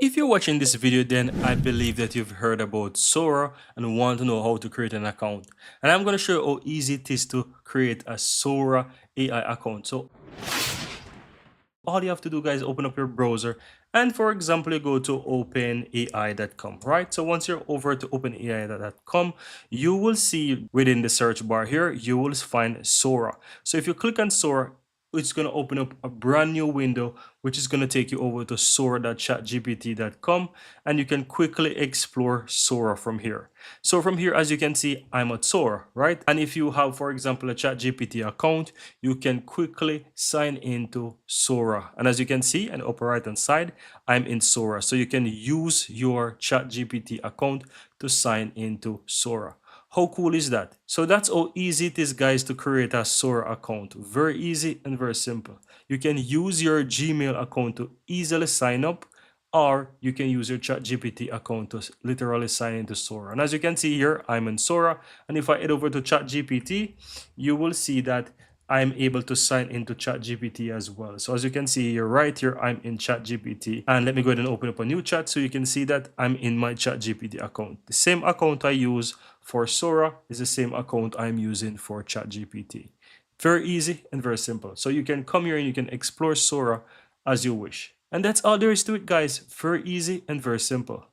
If you're watching this video, then I believe that you've heard about Sora and want to know how to create an account. And I'm going to show you how easy it is to create a Sora AI account. So all you have to do, guys, open up your browser and, for example, you go to openai.com, right? So once you're over to openai.com, you will see within the search bar here, you will find Sora. So if you click on Sora, it's going to open up a brand new window, which is going to take you over to sora.chatgpt.com, and you can quickly explore Sora from here. So from here, as you can see, I'm at Sora, right? And if you have, for example, a ChatGPT account, you can quickly sign into Sora. And as you can see on the upper right hand side, I'm in Sora. So you can use your ChatGPT account to sign into Sora. How cool is that? So that's how easy it is, guys, to create a Sora account. Very easy and very simple. You can use your Gmail account to easily sign up, or you can use your ChatGPT account to literally sign into Sora. And as you can see here, I'm in Sora. And if I head over to ChatGPT, you will see that I'm able to sign into ChatGPT as well. So as you can see here, right here, I'm in ChatGPT. And let me go ahead and open up a new chat so you can see that I'm in my ChatGPT account. The same account I use for Sora is the same account I'm using for ChatGPT. Very easy and very simple. So you can come here and you can explore Sora as you wish. And that's all there is to it, guys. Very easy and very simple.